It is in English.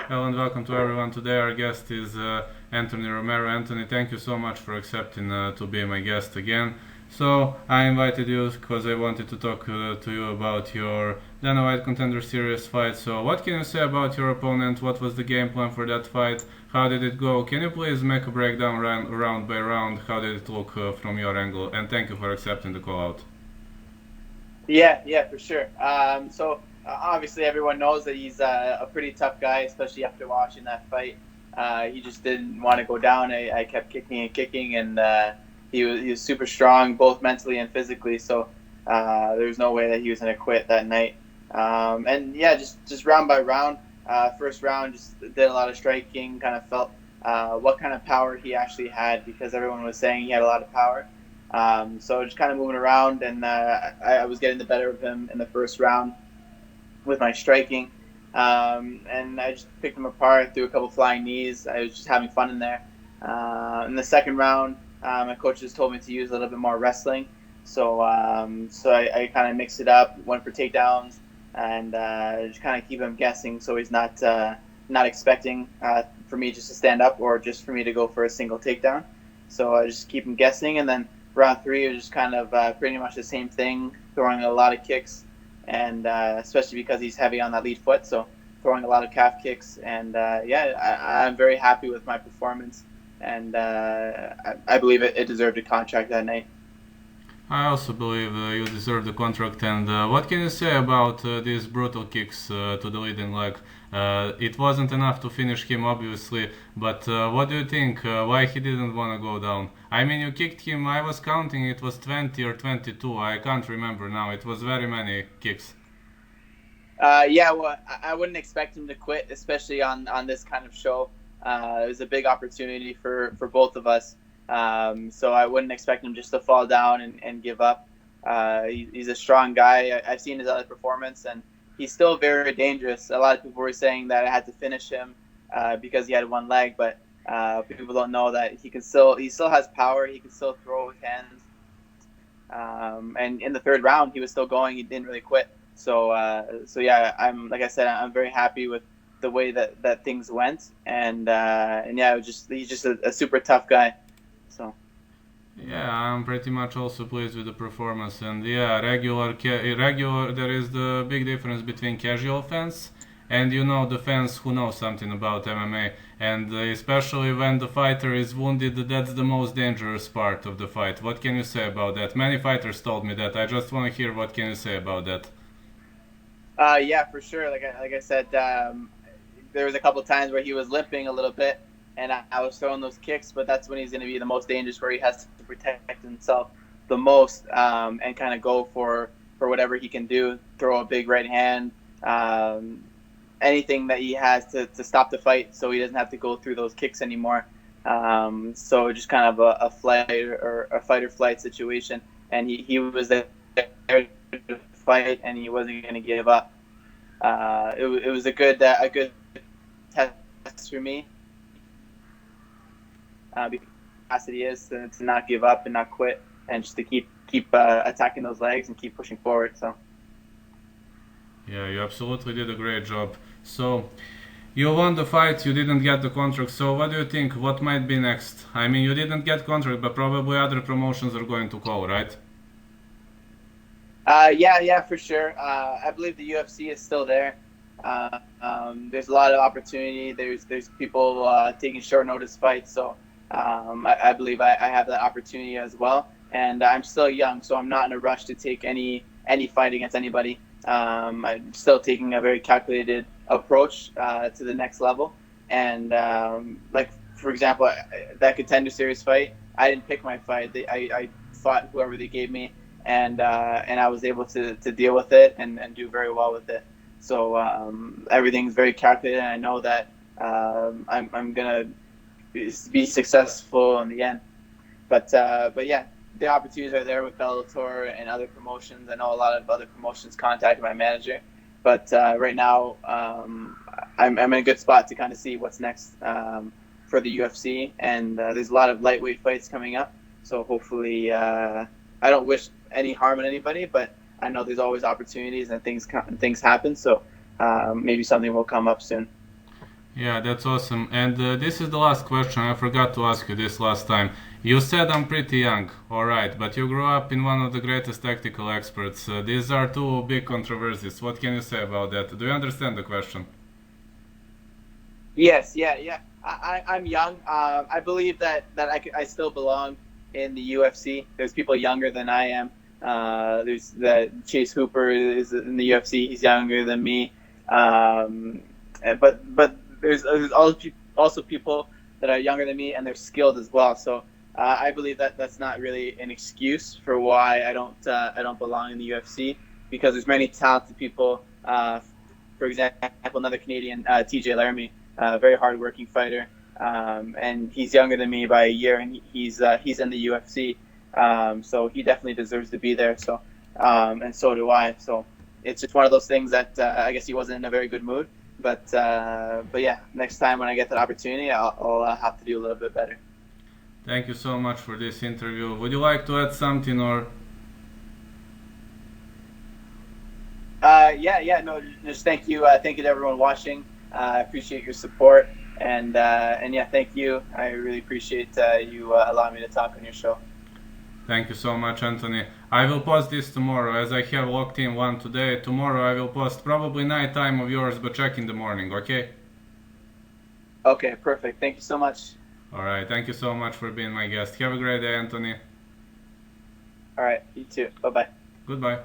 Hello and welcome to everyone. Today our guest is Anthony Romero. Anthony, thank you so much for accepting to be my guest again. So I invited you because I wanted to talk to you about your Dana White Contender Series fight. So what can you say about your opponent? What was the game plan for that fight? How did it go? Can you please make a breakdown round by round? How did it look from your angle? And thank you for accepting the call out. Yeah, for sure. Obviously everyone knows that he's a pretty tough guy, especially after watching that fight. He just didn't want to go down. I kept kicking and kicking, and he was super strong, both mentally and physically. So there was no way that he was going to quit that night. And yeah, just round by round. First round, just did a lot of striking. Kind of felt what kind of power he actually had, because everyone was saying he had a lot of power. So just kind of moving around, and I was getting the better of him in the first round with my striking. And I just picked him apart, threw a couple flying knees. I was just having fun in there. In the second round, my coaches told me to use a little bit more wrestling. So I kind of mixed it up, went for takedowns, and just kind of keep him guessing, so he's not expecting for me just to stand up or just for me to go for a single takedown. So I just keep him guessing, and then round three was just kind of pretty much the same thing, throwing a lot of kicks, and especially because he's heavy on that lead foot, so throwing a lot of calf kicks. And I'm very happy with my performance, and I believe it deserved a contract that night. I also believe you deserve the contract. And what can you say about these brutal kicks to the leading leg? It wasn't enough to finish him, obviously, but what do you think? Why he didn't want to go down? I mean, you kicked him. I was counting. It was 20 or 22. I can't remember now. It was very many kicks. Yeah, well, I wouldn't expect him to quit, especially on this kind of show. It was a big opportunity for both of us. So I wouldn't expect him just to fall down and give up. He's a strong guy. I've seen his other performance, and he's still very dangerous. A lot of people were saying that I had to finish him because he had one leg, but people don't know that he still has power. He can still throw with hands. And in the third round, he was still going. He didn't really quit. So yeah, I'm like I said, I'm very happy with the way that things went, and yeah, he's just a super tough guy. So Yeah, I'm pretty much also pleased with the performance, and yeah, regular. There is the big difference between casual fans and the fans who know something about MMA, and especially when the fighter is wounded, that's the most dangerous part of the fight. What can you say about that? Many fighters told me that. I just want to hear what can you say about that. yeah, for sure. Like I said, there was a couple of times where he was limping a little bit, and I was throwing those kicks, but that's when he's going to be the most dangerous, where he has to protect himself the most, and kind of go for whatever he can do, throw a big right hand, anything that he has to stop the fight, so he doesn't have to go through those kicks anymore. So just kind of a flight or a fight or flight situation, and he was there to fight, and he wasn't going to give up. It was a good test for me, because capacity is to not give up and not quit, and just to keep attacking those legs and keep pushing forward. So Yeah, you absolutely did a great job. So, you won the fight, you didn't get the contract, so what do you think? What might be next? I mean, you didn't get contract, but probably other promotions are going to call, right? yeah, for sure. I believe the UFC is still there. There's a lot of opportunity. There's people taking short notice fights, so I believe I have that opportunity as well. And I'm still young, so I'm not in a rush to take any fight against anybody. I'm still taking a very calculated approach to the next level. And like for example, that contender series fight, I didn't pick my fight. I fought whoever they gave me, and I was able to deal with it and do very well with it. So everything's very calculated, and I know that I'm gonna be successful in the end. But yeah, the opportunities are there with Bellator and other promotions. I know a lot of other promotions contacted my manager, but right now I'm in a good spot to kind of see what's next for the UFC. And there's a lot of lightweight fights coming up, so hopefully I don't wish any harm on anybody, but I know there's always opportunities and things happen. So maybe something will come up soon. Yeah, that's awesome. And this is the last question. I forgot to ask you this last time. You said I'm pretty young, alright, but you grew up in one of the greatest tactical experts. These are two big controversies. What can you say about that? Do you understand the question? Yes, yeah, yeah. I'm young. I believe that I still belong in the UFC. There's people younger than I am. There's the Chase Hooper is in the UFC. He's younger than me. But there's also people that are younger than me and they're skilled as well. So I believe that that's not really an excuse for why I don't belong in the UFC because there's many talented people. For example, another Canadian, TJ Laramie, very hardworking fighter, and he's younger than me by a year, and he's in the UFC, so he definitely deserves to be there. So, and so do I. So it's just one of those things that I guess he wasn't in a very good mood, but yeah, next time when I get that opportunity, I'll have to do a little bit better. Thank you so much for this interview. Would you like to add something or? Yeah, no, just thank you to everyone watching. I appreciate your support, and yeah, thank you. I really appreciate you allowing me to talk on your show. Thank you so much, Anthony. I will post this tomorrow as I have locked in one today. Tomorrow I will post probably night time of yours, but check in the morning, okay? Okay, perfect. Thank you so much. Alright, thank you so much for being my guest. Have a great day, Anthony. All right, you too. Bye bye. Goodbye.